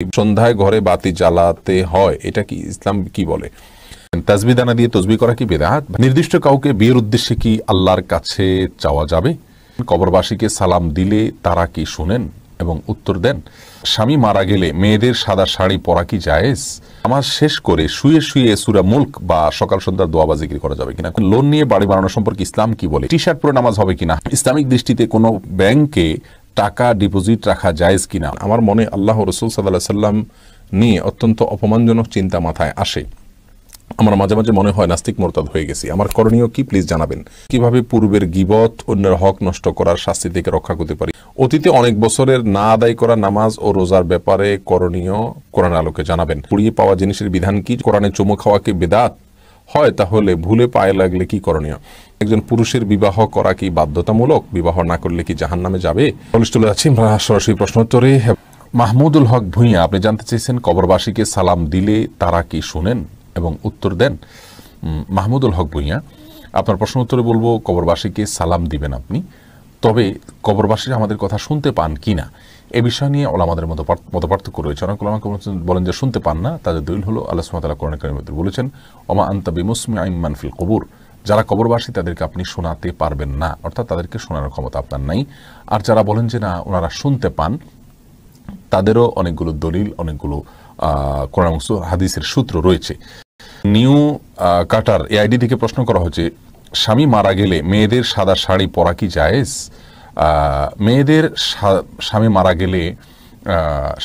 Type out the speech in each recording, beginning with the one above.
সন্ধ্যায় ঘরে বাতি জ্বালাতে হয়, এটা কি ইসলাম কি বলে? তাসবিহ দানা দিয়ে তসবিহ করা কি বিদআত? নির্দিষ্ট কাউকে বিয়ের উদ্দেশ্যে কি আল্লাহর কাছে চাওয়া যাবে? কবরবাসীকে সালাম দিলে তারা কি শুনেন এবং উত্তর দেন? স্বামী মারা গেলে মেয়েদের সাদা শাড়ি পরা কি জায়েজ? নামাজ শেষ করে শুয়ে শুয়ে সূরা মুলক বা সকাল সন্ধ্যার দোয়া বা জিকির করা যাবে কিনা? লোন নিয়ে বাড়ি বানানো সম্পর্কে ইসলাম কি বলে? টি শার্ট পরে নামাজ হবে কিনা? ইসলামিক দৃষ্টিতে কোনো ব্যাংকে টাকা ডিপোজিট রাখা জায়েজ কিনা? আমার মনে আল্লাহ রাসূল সাল্লাল্লাহু আলাইহি ওয়াসাল্লাম নিয়ে অত্যন্ত অপমানজনক চিন্তা মাথায় আসে। আমার মাঝে মাঝে মনে হয় নাস্তিক মোরতাদ হয়ে গেছি। আমার করণীয় কি প্লিজ জানাবেন। কিভাবে পূর্বের গীবত, অন্যের হক নষ্ট করার শাস্তি থেকে রক্ষা করতে পারি? অতীতে অনেক বছরের না আদায় করা নামাজ ও রোজার ব্যাপারে করণীয় কোরআনের আলোকে জানাবেন। পুড়িয়ে পাওয়া জিনিসের বিধান কি? কোরআনে চুমু খাওয়া কি বিদআত হয়? তাহলে ভুলে পায়ে লাগলে কি করণীয়? একজন পুরুষের বিবাহ করা কি বাধ্যতামূলক? বিবাহ না করলে কি জাহান্নামে যাবে? চলে যাচ্ছি আমরা সরাসরি প্রশ্নোত্তরে। মাহমুদুল হক ভূঁইয়া, আপনি জানতে চেয়েছেন কবরবাসীকে সালাম দিলে তারা কি শুনেন এবং উত্তর দেন? মাহমুদুল হক ভূঁইয়া, আপনার প্রশ্ন উত্তরে বলবো কবরবাসীকে সালাম দিবেন আপনি, তবে কবরবাসীরা আমাদের কথা শুনতে পান কি না এ বিষয় নিয়ে ওলামাদের মতপার্থক্য রয়েছে। অনেক ওলামা বলেন যে শুনতে পান না, তাদের দলিল হলো আল্লাহ সুবহানাহু ওয়া তাআলা কোরআনে কারীমে বলেছেন, ওমা আনতা বিমুসমিইন মান ফিল কুবুর, যারা কবরবাসী তাদেরকে আপনি শোনাতে পারবেন না, অর্থাৎ তাদেরকে শোনানোর ক্ষমতা আপনার নাই। আর যারা বলেন যে না ওনারা শুনতে পান, তাদেরও অনেকগুলো দলিল, অনেকগুলো কোরআন এবং হাদিসের সূত্র রয়েছে। নিউ কাটার এআইডি থেকে প্রশ্ন করা হচ্ছে, স্বামী মারা গেলে মেয়েদের সাদা শাড়ি পরা কি জায়েজ? মেয়েদের স্বামী মারা গেলে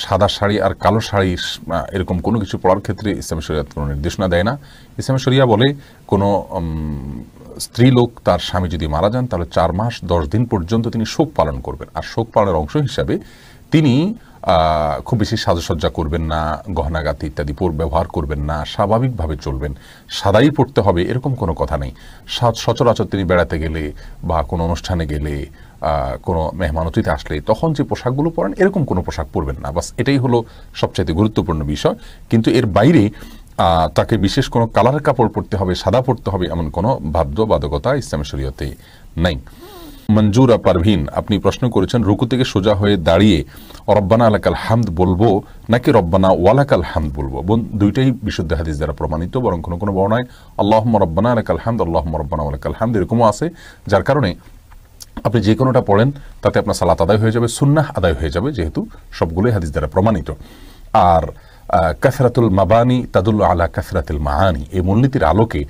সাদা শাড়ি আর কালো শাড়ি এরকম কোনো কিছু পরার ক্ষেত্রে ইসলামী শরিয়াত কোনো নির্দেশনা দেয় না। ইসলামী শরিয়া বলে কোনো স্ত্রী লোক তার স্বামী যদি মারা যান তাহলে 4 মাস 10 দিন পর্যন্ত তিনি শোক পালন করবেন। আর শোক পালনের অংশ হিসাবে তিনি খুব বেশি সাজসজ্জা করবেন না, গহনাগাতি ইত্যাদি ব্যবহার করবেন না, স্বাভাবিকভাবে চলবেন। সাদাই পড়তে হবে এরকম কোনো কথা নেই। সচরাচর তিনি বেড়াতে গেলে বা কোনো অনুষ্ঠানে গেলে, কোনো মেহমান অতিথি আসলে তখন যে পোশাকগুলো পরেন এরকম কোনো পোশাক পরবেন না। বাস এটাই হলো সবচাইতে গুরুত্বপূর্ণ বিষয়। কিন্তু এর বাইরে তাকে বিশেষ কোনো কালারের কাপড় পরতে হবে, সাদা পরতে হবে এমন কোনো বাধ্যবাধকতা ইসলামী শরীয়তে নাই। মঞ্জুরা পারভিন, আপনি প্রশ্ন করেছেন রুকু থেকে সোজা হয়ে দাঁড়িয়ে রব্বানা লাকাল হামদ বলবো নাকি রব্বানা ওয়ালাকাল হামদ বলবো? দুইটাই বিশুদ্ধ হাদিস দ্বারা প্রমাণিত, বরং কোনো কোনো বর্ণায় আল্লাহুম্মা রব্বানা লাকাল হামদ, আল্লাহুম্মা রব্বানা ওয়ালাকাল হামদ এরকমও আছে, যার কারণে আপনি যে কোনোটা পড়েন তাতে আপনার সালাত আদায় হয়ে যাবে, সুন্নাহ আদায় হয়ে যাবে, যেহেতু সবগুলোই হাদিস দ্বারা প্রমাণিত। আর কাসরাতুল মাবানি তাদুল্লু আলা কাসরাতুল মাআনি, এই মূলনীতির আলোকে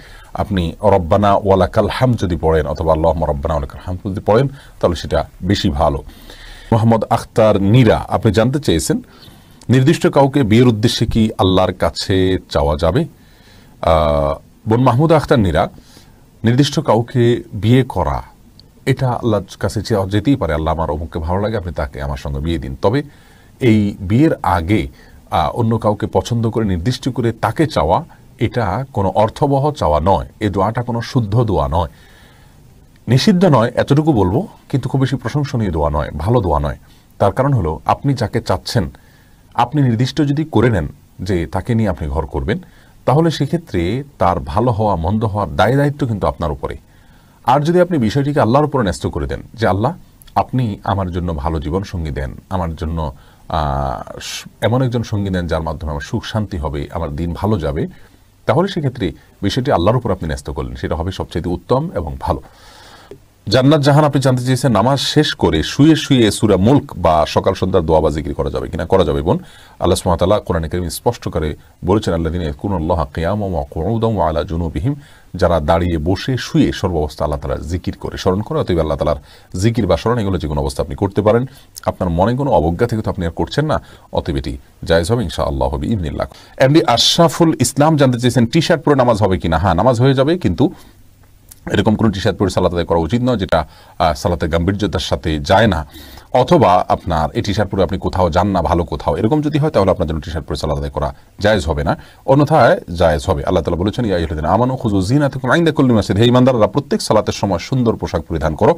আপনি রব্বানা ওয়ালাকাল হামদ যদি পড়েন অথবা আল্লাহুম্মা রব্বানা ওয়ালাকাল হামদ যদি পড়েন তাহলে সেটা বেশি ভালো। মোহাম্মদ আখতার নীরা, আপনি জানতে চেয়েছেন নির্দিষ্ট কাউকে বিয়ের উদ্দেশ্যে কি আল্লাহর কাছে চাওয়া যাবে? বোন মাহমুদ আখতার নীরা, নির্দিষ্ট কাউকে বিয়ে করা এটা আল্লাহর কাছে চাওয়া যেতেই পারে। আল্লাহ আমার অমুককে ভালো লাগে, আপনি তাকে আমার সঙ্গে বিয়ে দিন। তবে এই বিয়ের আগে অন্য কাউকে পছন্দ করে নির্দিষ্ট করে তাকে চাওয়া, এটা কোনো অর্থবহ চাওয়া নয়। এই দোয়াটা কোনো শুদ্ধ দোয়া নয়, নিষিদ্ধ নয় এতটুকু বলবো, কিন্তু খুব বেশি প্রশংসনীয় দোয়া নয়, ভালো দোয়া নয়। তার কারণ হলো আপনি যাকে চাচ্ছেন আপনি নির্দিষ্ট যদি করে নেন যে তাকে নিয়ে আপনি ঘর করবেন, তাহলে সেক্ষেত্রে তার ভালো হওয়া মন্দ হওয়ার দায় দায়িত্ব কিন্তু আপনার উপরে। আর যদি আপনি বিষয়টিকে আল্লাহর উপরে ন্যস্ত করে দেন যে আল্লাহ আপনি আমার জন্য ভালো জীবন সঙ্গী দেন, আমার জন্য এমন একজন সঙ্গী দেন যার মাধ্যমে আমার সুখ শান্তি হবে, আমার দিন ভালো যাবে, তাহলে সেক্ষেত্রে বিষয়টি আল্লাহর উপর আপনি ন্যস্ত করলেন, সেটা হবে সবচেয়ে উত্তম এবং ভালো। জান্নাত জাহান, আপনি জানতে চেয়েছেন নামাজ শেষ করে শুয়ে শুয়ে সূরা মুলক বা সকাল সন্ধ্যার দোয়া বা জিকির করা যাবে কিনা? করা যাবে বোন। আল্লাহ সুবহানাহু ওয়া তাআলা কোরআনে কারীমে স্পষ্ট করে বলেছেন, আল্লাযীনা ইয়াযকুরুনাল্লাহা কিয়ামান ওয়া কুউদান ওয়া আলা জুনুবিহিম, যারা দাঁড়িয়ে বসে শুয়ে সর্বাবস্থা আল্লাহ তাআলার জিকির করে স্মরণ করে। অতএব আল্লাহ তাআলার জিকির বা স্মরণ এগুলো যে কোনো অবস্থা আপনি করতে পারেন। আপনার মনে কোনো অবজ্ঞা থেকে তো আপনি আর করছেন না, অতএব এটি জায়েজ হবে ইনশাআল্লাহ বিইذنিল্লাহ। এমডি আশরাফুল ইসলাম জানতে চেয়েছেন টি শার্ট পরে নামাজ হবে কিনা? হ্যাঁ, নামাজ হয়ে যাবে, কিন্তু এরকম কোনো টি শার্ট পরে সালাত আদায় করা উচিত নয় যেটা সালাতের গাম্ভীর্যতার সাথে যায় না, অথবা আপনার এই টি শার্ট পরে আপনি কোথাও যান না ভালো কোথাও, এরকম যদি হয় তাহলে আপনার জন্য টি শার্ট পরে সালাত আদায় করা জায়েজ হবে না, অন্যথায় জায়েজ হবে। আল্লাহ তাআলা বলেছেন, ইয়া আইয়ুহাল্লাযীনা আমানু খুযু যিনাতাকুম ইনদা কুল্লি মাসজিদ, হে ঈমানদাররা প্রত্যেক সালাতের সময় সুন্দর পোশাক পরিধান করো।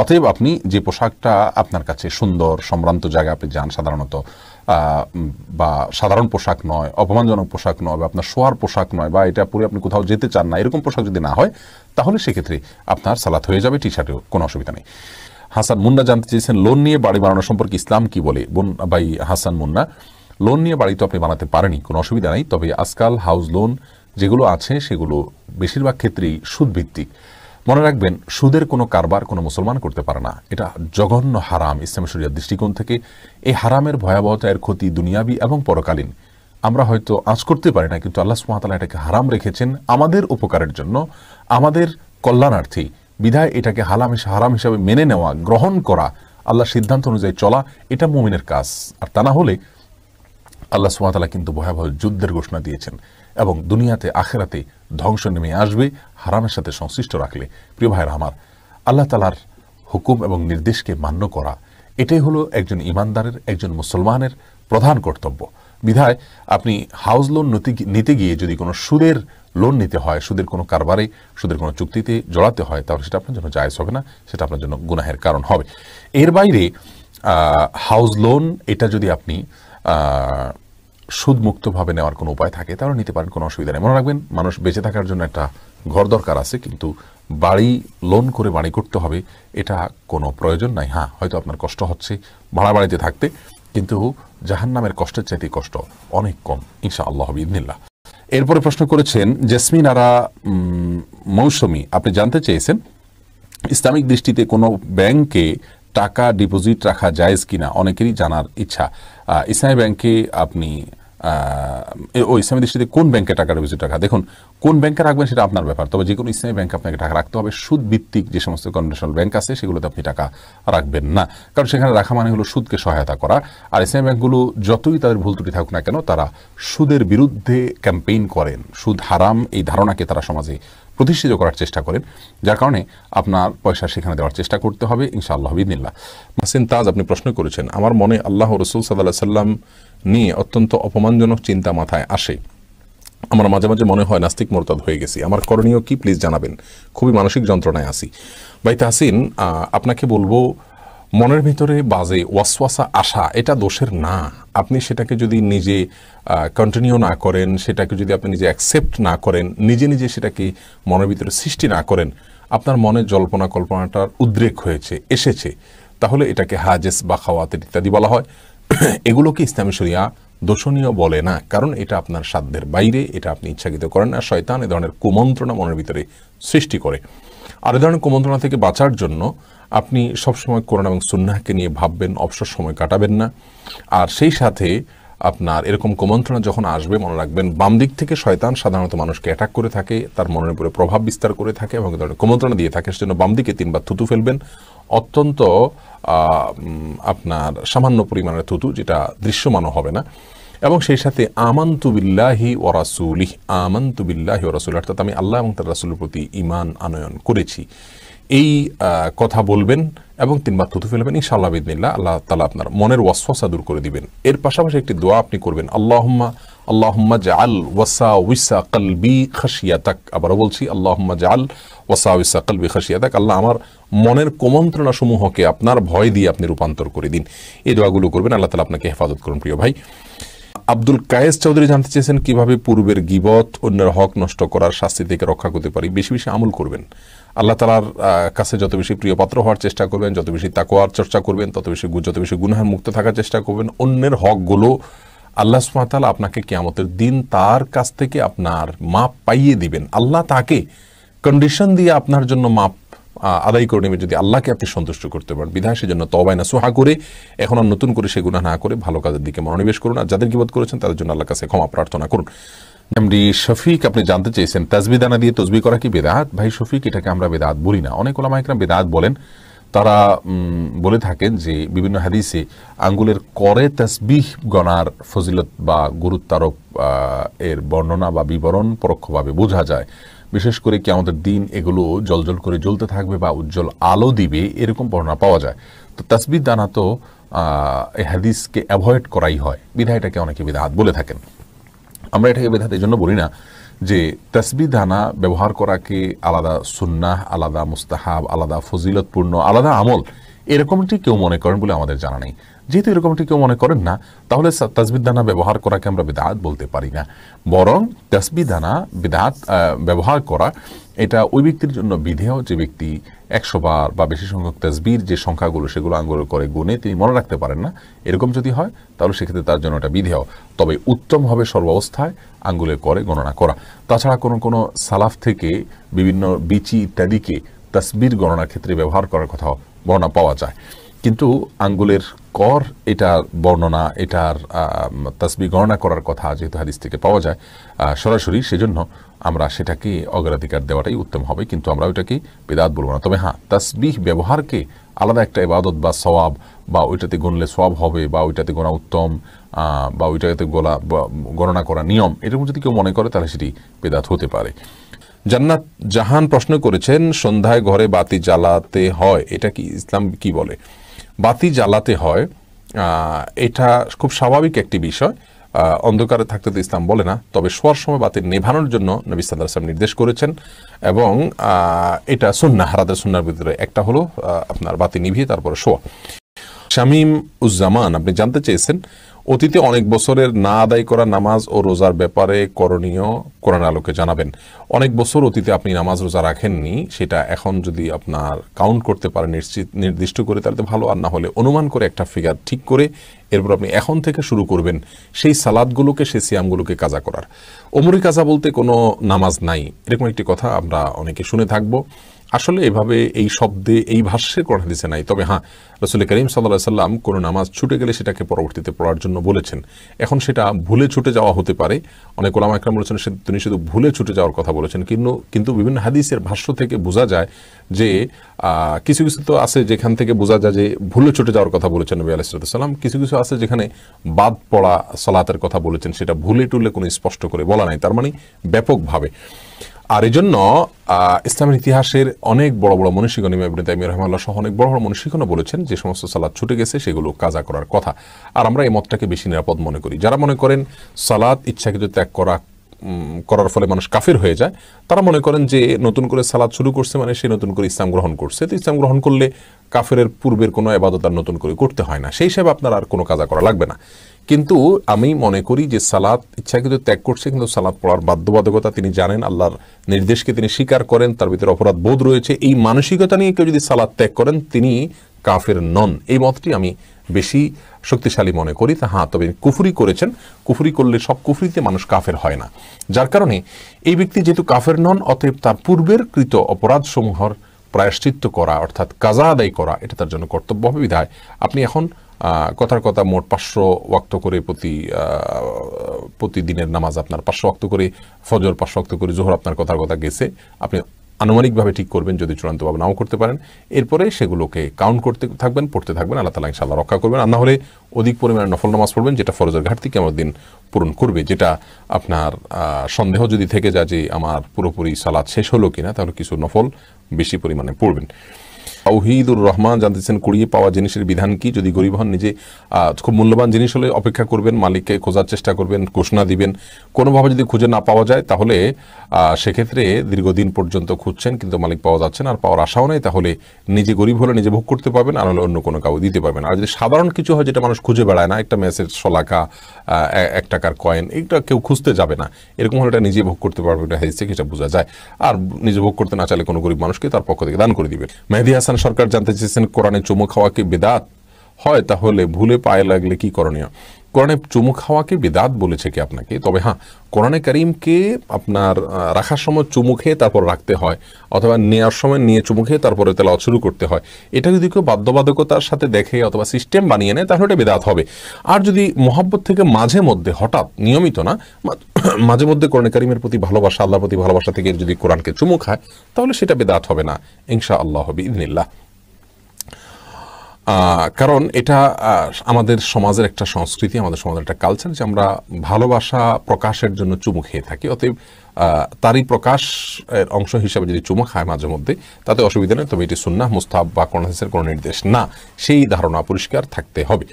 অতএব আপনি যে পোশাকটা আপনার কাছে সুন্দর, সম্ভ্রান্ত জায়গায় আপনি যান সাধারণত, বা সাধারণ পোশাক নয়, অপমানজনক পোশাক নয়, বা আপনার শোয়ার পোশাক নয়, বা এটা পরে আপনি কোথাও যেতে চান না, এরকম পোশাক যদি না হয় তাহলে সেক্ষেত্রে আপনার সালাত হয়ে যাবে, টি শার্টেও কোনো অসুবিধা নেই। হাসান মুন্না জানতে চেয়েছেন লোন নিয়ে বাড়ি বানানো সম্পর্কে ইসলাম কি বলে? বোন ভাই হাসান মুন্না, লোন নিয়ে বাড়ি তো আপনি বানাতে পারেনি, কোনো অসুবিধা নাই। তবে আজকাল হাউস লোন যেগুলো আছে সেগুলো বেশিরভাগ ক্ষেত্রেই সুদভিত্তিক। মনে রাখবেন, সুদের কোনো কারবার কোনো মুসলমান করতে পারে না। এটা জঘন্য হারাম ইসলামী শরিয়ার দৃষ্টিকোণ থেকে। এই হারামের ভয়াবহতা, এর ক্ষতি দুনিয়াবি এবং পরকালীন আমরা হয়তো আঁচ করতে পারি না, কিন্তু আল্লাহ সুবহানাহু ওয়া তাআলা এটাকে হারাম রেখেছেন আমাদের উপকারের জন্য, আমাদের কল্যাণার্থে। বিধায় এটাকে হারাম হিসাবে মেনে নেওয়া, গ্রহণ করা, আল্লাহর সিদ্ধান্ত অনুযায়ী চলা, এটা মুমিনের কাজ। আর তা না হলে আল্লাহ সুবহানাহু ওয়া তাআলা কিন্তু ভয়াবহ যুদ্ধের ঘোষণা দিয়েছেন এবং দুনিয়াতে আখেরাতে ধ্বংস নেমে আসবে হারামের সাথে সংশ্লিষ্ট রাখলে। প্রিয় ভাইরা আমার, আল্লাহ তাআলার হুকুম এবং নির্দেশকে মান্য করা, এটাই হলো একজন ইমানদারের, একজন মুসলমানের প্রধান কর্তব্য। বিধায় আপনি হাউস লোন নিতে গিয়ে যদি কোনো সুদের লোন নিতে হয়, সুদের কোনো কারবারে, সুদের কোনো চুক্তিতে জড়াতে হয়, তাহলে সেটা আপনার জন্য জায়েজ হবে না, সেটা আপনার জন্য গুনাহের কারণ হবে। এর বাইরে হাউস লোন এটা যদি আপনি সুদমুক্তভাবে নেওয়ার কোনো উপায় থাকে তাহলে নিতে পারেন, কোনো অসুবিধা নেই। মনে রাখবেন, মানুষ বেঁচে থাকার জন্য একটা ঘর দরকার আছে, কিন্তু বাড়ি লোন করে বাড়ি করতে হবে এটা কোনো প্রয়োজন নাই। হ্যাঁ, হয়তো আপনার কষ্ট হচ্ছে ভাড়া বাড়িতে থাকতে, কিন্তু জাহান্নামের কষ্টের চাইতে কষ্ট অনেক কম ইনশাআল্লাহ বিইذনিল্লাহ। এরপরে প্রশ্ন করেছেন জেসমিন আরা মৌসুমী, আপনি জানতে চেয়েছেন ইসলামিক দৃষ্টিতে কোনো ব্যাংকে টাকা ডিপোজিট রাখা জায়েজ কিনা, অনেকেরই জানার ইচ্ছা। ইসলামী ব্যাংকে আপনি ইসলামী দৃষ্টিতে কোন ব্যাংকে টাকা ডিপোজিট রাখা, দেখুন কোন ব্যাংকে রাখবেন সেটা আপনার ব্যাপার। তবে যে কোনো ইসলামী ব্যাংকে আপনাকে টাকা রাখতে হবে। সুদ ভিত্তিক যে সমস্ত কনভেনশনাল ব্যাংক আছে সেগুলোতে আপনি টাকা রাখবেন না, কারণ সেখানে রাখা মানে হলো সুদকে সহায়তা করা। আর ইসলামী ব্যাংকগুলো যতই তাদের ভুল ত্রুটি থাকুক না কেন, তারা সুদের বিরুদ্ধে ক্যাম্পেইন করেন, সুদ হারাম এই ধারণাকে তারা সমাজে প্রতিষ্ঠিত করার চেষ্টা করেন, যার কারণে আপনার পয়সা সেখানে দেওয়ার চেষ্টা করতে হবে ইনশাআল্লাহ বিইذনিল্লাহ। মাসিন তাজ, আপনি প্রশ্ন করেছেন আমার মনে আল্লাহ রাসূল সাল্লাল্লাহু আলাইহি সাল্লাম নিয়ে অত্যন্ত অপমানজনক চিন্তা মাথায় আসে। আমার মাঝে মাঝে মনে হয় নাস্তিক মোরতাদ হয়ে গেছি, আমার করণীয় কি প্লিজ জানাবেন, খুবই মানসিক যন্ত্রণায় আছি। ভাই তাহসিন, আপনাকে বলবো, মনের ভিতরে বাজে ওয়াসওয়াসা আসা এটা দোষের না। আপনি সেটাকে যদি নিজে কন্টিনিউ না করেন, সেটাকে যদি আপনি নিজে অ্যাকসেপ্ট না করেন, নিজে নিজে সেটাকে মনের ভিতরে সৃষ্টি না করেন, আপনার মনে জল্পনা কল্পনাটার উদ্রেক হয়েছে, এসেছে, তাহলে এটাকে হাজেস বা খাওয়াতের ইত্যাদি বলা হয়। এগুলোকে ইসলামী শরিয়া দোষণীয় বলে না, কারণ এটা আপনার সাধ্যের বাইরে, এটা আপনি ইচ্ছাকৃত করেন না। শয়তান এ ধরনের কুমন্ত্রণা মনের ভিতরে সৃষ্টি করে। আর এ ধরনের কুমন্ত্রণা থেকে বাঁচার জন্য আপনি সবসময় কোরআন এবং সুন্নাহকে নিয়ে ভাববেন, অবসর সময় কাটাবেন না। আর সেই সাথে আপনার এরকম কুমন্ত্রণা যখন আসবে, মনে রাখবেন বাম দিক থেকে শয়তান সাধারণত মানুষকে অ্যাটাক করে থাকে, তার মনের উপরে প্রভাব বিস্তার করে থাকে এবং এ ধরনের কুমন্ত্রণা দিয়ে থাকে। সেজন্য বাম দিকে 3 বার থুতু ফেলবেন, অত্যন্ত আপনার সামান্য পরিমাণের থুতু, যেটা দৃশ্যমানও হবে না। এবং সেই সাথে আমানতু বিল্লাহি ওয়া রাসূলিহি, আমানতু বিল্লাহি ওয়া রাসূলিহি, অর্থাৎ আমি আল্লাহ এবং তার রাসূলের প্রতি ঈমান আনয়ন করেছি, এই কথা বলবেন এবং 3 বার থুতু ফেলবেন। ইনশাআল্লাহ বিইذনিল্লাহ আল্লাহ তাআলা আপনার মনের ওয়াসওয়াসা দূর করে দিবেন। এর পাশাপাশি একটি দোয়া আপনি করবেন, আল্লাহুম্মা জাআল ওয়াসাওয়িসা কলবি খাশিয়াতাক। আবারও বলছি, আল্লাহুম্মা জাআল ওয়াসাওয়িসা কলবি খাশিয়াতাক। আল্লাহ আমার মনের কুমন্ত্রণা সমূহকে আপনার ভয় দিয়ে আপনি রূপান্তর করে দিন। এই দোয়াগুলো করবেন, আল্লাহ তাআলা আপনাকে হেফাজত করুন। প্রিয় ভাই আব্দুল কায়েস চৌধুরী জানতে চেয়েছেন কিভাবে পূর্বের গীবত, অন্যের হক নষ্ট করার শাস্তি থেকে রক্ষা করতে পারি। বেশি বেশি আমল করবেন, আল্লাহ তাআলার কাছে যত বেশি প্রিয় পাত্র হওয়ার চেষ্টা করবেন, যত বেশি তাকওয়ার চর্চা করবেন, যত বেশি গুনাহের মুক্ত থাকার চেষ্টা করবেন। অন্যের হকগুলো আল্লাহ সুবহানাহু ওয়া তাআলা আপনাকে কিয়ামতের দিন তার কাছ থেকে আপনার মাপ পাইয়ে দিবেন। আল্লাহ তাকে কন্ডিশন দিয়ে আপনার জন্য মাপ আদায় করে নেবে যদি আল্লাহকে আপনি সন্তুষ্ট করতে পারেন। বিধায় সেজন্য তওবা নাসুহা করে এখন আর নতুন করে সে গুনাহ না করে ভালো কাজের দিকে মনোনিবেশ করুন। আর যাদের গীবত করেছেন তাদের জন্য আল্লাহর কাছে ক্ষমা প্রার্থনা করুন। এমডি শফিক, আপনি জানতে চেয়েছেন তাসবিহ দানা দিয়ে তসবিহ করা কি বেদাত? ভাই শফিক, এটাকে আমরা বেদাত বলি না। অনেক উলামা ইকরাম বেদাত বলেন। তারা বলে থাকেন যে বিভিন্ন হাদিসে আঙ্গুলের করে তাসবিহ গণার ফজিলত বা গুরুত্বারোপ এর বর্ণনা বা বিবরণ পরোক্ষভাবে বোঝা যায়। বিশেষ করে কি আমাদের দিন এগুলো জলজল করে জ্বলতে থাকবে বা উজ্জ্বল আলো দিবে, এরকম বর্ণনা পাওয়া যায়। তো তাসবিহ দানা তো এই হাদিসকে অ্যাভয়েড করাই হয়, বিধায় এটাকে অনেকে বিদআত বলে থাকেন। আমরা এটাকে বিদআত এই জন্য বলি না যে তাসবিহ দানা ব্যবহার করাকে আলাদা সুন্নাহ, আলাদা মুস্তাহাব, আলাদা ফজিলতপূর্ণ, আলাদা আমল এরকমটি কেউ মনে করেন বলে আমাদের জানা নেই। যেহেতু এরকমটি কেউ মনে করেন না, তাহলে তাসবিহ দানা ব্যবহার করাকে আমরা বিদআত বলতে পারি না, বরং তাসবিহ দানা বিদআত ব্যবহার করা এটা ওই ব্যক্তির জন্য বিধেয় যে ব্যক্তি 100 বার বা বেশি সংখ্যক তাসবির যে সংখ্যাগুলো সেগুলো আঙ্গুল করে গুনে তিনি মনে রাখতে পারেন না, এরকম যদি হয় তাহলে সেক্ষেত্রে তার জন্য এটা বিধেয়। তবে উত্তম হবে সর্বাবস্থায় আঙ্গুলে করে গণনা করা। তাছাড়া কোনো সালাফ থেকে বিভিন্ন বিচি ইত্যাদিকে তাসবির গণনার ক্ষেত্রে ব্যবহার করার কথা বর্ণনা পাওয়া যায়, কিন্তু আঙ্গুলের কর এটার বর্ণনা, এটার তাসবিহ গণনা করার কথা যেহেতু হাদিস থেকে পাওয়া যায় সরাসরি, সেজন্য আমরা সেটাকে অগ্রাধিকার দেওয়াটাই উত্তম হবে, কিন্তু আমরা ওইটাকে বিদআত বলবো না। তবে হ্যাঁ, তাসবিহ ব্যবহারকে আলাদা একটা ইবাদত বা সওয়াব, বা ওইটাতে গুনলে সওয়াব হবে, বা ওইটাতে গোনা উত্তম, বা ওইটাতে গণনা করা নিয়ম, এরকম যদি কেউ মনে করে তাহলে সেটি বিদআত হতে পারে। জান্নাত জাহান প্রশ্ন করেছেন, সন্ধ্যায় ঘরে বাতি জ্বালাতে হয়, এটা কি ইসলাম কি বলে? বাতি জ্বালাতে হয়, এটা খুব স্বাভাবিক একটি বিষয়। অন্ধকারে থাকতে তো ইসলাম বলে না, তবে শোয়ার সময় বাতি নেভানোর জন্য নবী সাল্লাল্লাহু আলাইহি ওয়াসাল্লাম নির্দেশ করেছেন, এবং এটা সুন্নাহ, হারাদের সুন্নাহর ভিতরে একটা হলো আপনার বাতি নিভিয়ে তারপরে শোয়া। শামীম উজ্জামান আপনি জানতে চেয়েছেন, অতীতে অনেক বছরের না আদায় করা নামাজ ও রোজার ব্যাপারে করণীয় কোরআন আলোকে জানাবেন। অনেক বছর অতীতে আপনি নামাজ রোজা রাখেননি, সেটা এখন যদি আপনার কাউন্ট করতে পারেন নির্দিষ্ট করে, তাহলে ভালো। আর না হলে অনুমান করে একটা ফিগার ঠিক করে এরপর আপনি এখন থেকে শুরু করবেন সেই সালাদগুলোকে, সেই সিয়ামগুলোকে কাজা করার। ওমরি কাজা বলতে কোনো নামাজ নাই, এরকম একটি কথা আমরা অনেকে শুনে থাকবো। আসলে এভাবে এই শব্দে এই ভাষ্যের কোরআন হাদিসে নাই। তবে হ্যাঁ, রাসূল করিম সাল্লাল্লাহু আলাইহি সাল্লাম কোনো নামাজ ছুটে গেলে সেটাকে পরবর্তীতে পড়ার জন্য বলেছেন। এখন সেটা ভুলে ছুটে যাওয়া হতে পারে, অনেক উলামা ইকরাম বলেছেন তিনি শুধু ভুলে ছুটে যাওয়ার কথা বলেছেন, কিন্তু বিভিন্ন হাদিসের ভাষ্য থেকে বোঝা যায় যে কিছু কিছু তো আছে যেখান থেকে বোঝা যায় যে ভুলে ছুটে যাওয়ার কথা বলেছেন নবী আলাইহিস সালাম, কিছু কিছু আছে যেখানে বাদ পড়া সালাতের কথা বলেছেন, সেটা ভুলে টুলে কোনো স্পষ্ট করে বলা নাই, তার মানে ব্যাপকভাবে। আর এই জন্য ইসলামের ইতিহাসের অনেক বড় বড় মনীষীগণ, ইমাম ইবনে তাইমিয়া রাহিমাহুল্লাহ সহ অনেক বড় বড় মনীষীগণ বলেছেন যে সমস্ত সালাত ছুটে গেছে সেগুলো কাজা করার কথা। আর আমরা এই মতটাকে বেশি নিরাপদ মনে করি। যারা মনে করেন সালাত ইচ্ছাকৃত ত্যাগ করার ফলে মানুষ কাফের হয়ে যায়, তারা মনে করেন যে নতুন করে সালাত শুরু করছে মানে সে নতুন করে ইসলাম গ্রহণ করছে, তো ইসলাম গ্রহণ করলে কাফের পূর্বের কোনো ইবাদত আর নতুন করে করতে হয় না, সেই হিসাবে আপনার আর কোনো কাজা করা লাগবে না। কিন্তু আমি মনে করি যে সালাত ইচ্ছাকৃত ত্যাগ করছে, কিন্তু সালাত পড়ার বাধ্যবাধকতা তিনি জানেন, আল্লাহর নির্দেশকে তিনি স্বীকার করেন, তার ভিতরে অপরাধ বোধ রয়েছে, এই মানসিকতা নিয়ে কেউ যদি সালাত ত্যাগ করেন তিনি কাফের নন। এই মতটি আমি বেশি শক্তিশালী মনে করি। হ্যাঁ, তবে কুফরি করেছেন, কুফরি করলে সব কুফরিতে মানুষ কাফের হয় না, যার কারণে এই ব্যক্তি যেহেতু কাফের নন, অতএব তার পূর্বের কৃত অপরাধসমূহের প্রায়শ্চিত্ত করা অর্থাৎ কাজা আদায় করা এটা তার জন্য কর্তব্য হবে। বিধায় আপনি এখন কথার কথা মোট 500 ওয়াক্ত করে প্রতিদিনের নামাজ আপনার 500 ওয়াক্ত করে, ফজর 500 ওয়াক্ত করে, জোহর আপনার কথার কথা গেছে, আপনি আনুমানিকভাবে ঠিক করবেন, যদি চূড়ান্তভাবে নাও করতে পারেন, এরপরে সেগুলোকে কাউন্ট করতে থাকবেন, পড়তে থাকবেন, আল্লাহ তাআলা ইনশাআল্লাহ রক্ষা করবেন। আর না হলে অধিক পরিমাণে নফল নামাজ পড়বেন, যেটা ফরজের ঘাটতি কিয়ামত দিন পূরণ করবে। যেটা আপনার সন্দেহ যদি থেকে যায় যে আমার পুরোপুরি সালাত শেষ হলো কিনা, তাহলে কিছু নফল বেশি পরিমাণে পড়বেন। তাওহীদুর রহমান জানতেছেন, কুড়িয়ে পাওয়া জিনিসের বিধান কি? যদি গরিব হন, নিজে খুব মূল্যবান জিনিস হলে অপেক্ষা করবেন, মালিককে খোঁজার চেষ্টা করবেন, ঘোষণা দিবেন। কোনোভাবে যদি খুঁজে না পাওয়া যায় তাহলে সেক্ষেত্রে দীর্ঘদিন পর্যন্ত খুঁজছেন কিন্তু মালিক পাওয়া যাচ্ছে না, আর পাওয়ার আশাও নেই, তাহলে নিজে গরিব হলে নিজে ভোগ করতে পারবেন, আর হলে অন্য কোনো কাউ দিতে পারবেন। আর যদি সাধারণ কিছু হয় যেটা মানুষ খুঁজে বেড়ায় না, একটা ম্যাচের শলাকা, 1 টাকার কয়েন, এইটা কেউ খুঁজতে যাবে না, এরকম হলে এটা নিজে ভোগ করতে পারবে, এটা হাদিস থেকে এটা বোঝা যায়। আর নিজে ভোগ করতে না চাইলে কোনো গরিব মানুষকে তার পক্ষ থেকে দান করে দিবেন। মেহেদী হাসান সরকার জানতে চেয়েছেন, কোরআনে চুমু খাওয়া কি বিদআত হয়? তাহলে ভুলে পায়ে লাগলে কি করণীয়? কোরআনে চুমু খাওয়াকে বিদআত বলেছে কি আপনাকে? তবে হ্যাঁ, কোরআনে কারীমকে আপনার রাখার সময় চুমু খেয়ে তারপর রাখতে হয়, অথবা নেওয়ার সময় নিয়ে চুমু খেয়ে তারপরে তেলাওয়াত শুরু করতে হয়। এটা যদি কেউ বাধ্যবাধকতার সাথে দেখে অথবা সিস্টেম বানিয়ে নেয় তাহলে এটা বিদআত হবে। আর যদি মহব্বত থেকে মাঝে মধ্যে, হঠাৎ নিয়মিত না, মাঝে মধ্যে কোরআনে কারীমের প্রতি ভালোবাসা, আল্লাহর প্রতি ভালোবাসা থেকে যদি কোরআনকে চুমু খায় তাহলে সেটা বিদআত হবে না ইনশাআল্লাহ বিইذنিল্লাহ। কারণ এটা আমাদের সমাজের একটা সংস্কৃতি, আমাদের সমাজের একটা কালচার যে আমরা ভালোবাসা প্রকাশের জন্য চুমু খেয়ে থাকি। অতএব তারই প্রকাশের অংশ হিসাবে যদি চুমু খায় মাঝে মধ্যে তাতে অসুবিধা নেই, তবে এটি সুন্নাহ, মুস্তাহাব বা কোরআন হাদিসের কোনো নির্দেশ না, সেই ধারণা পরিষ্কার থাকতে হবে।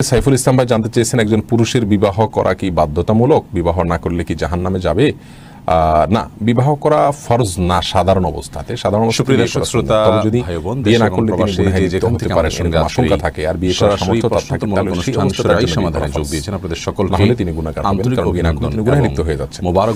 সাইফুল ইসলাম ভাই জানতে চেয়েছেন, একজন পুরুষের বিবাহ করা কি বাধ্যতামূলক? বিবাহ না করলে কি জাহান্নামে যাবে? না, বিবাহ করা ফরজ না সাধারণ অবস্থাতে। সাধারণ সুপ্রিয় দর্শক শ্রোতা, যদি বিয়ে না করলে তিনি গুনাহে লিপ্ত হতে পারে সঙ্গে আশঙ্কা থাকে, আর বিয়ে করার সামর্থ্য তার থাকে, তাহলে সেই অবস্থায় সমাধানে যোগ দিয়েছেন আপনাদের সকলকে না হলে তিনি গুনাহগার হবেন, কারণ বিয়ে না করলে তিনি গুনাহে লিপ্ত হয়ে যাচ্ছেন। মোবারক।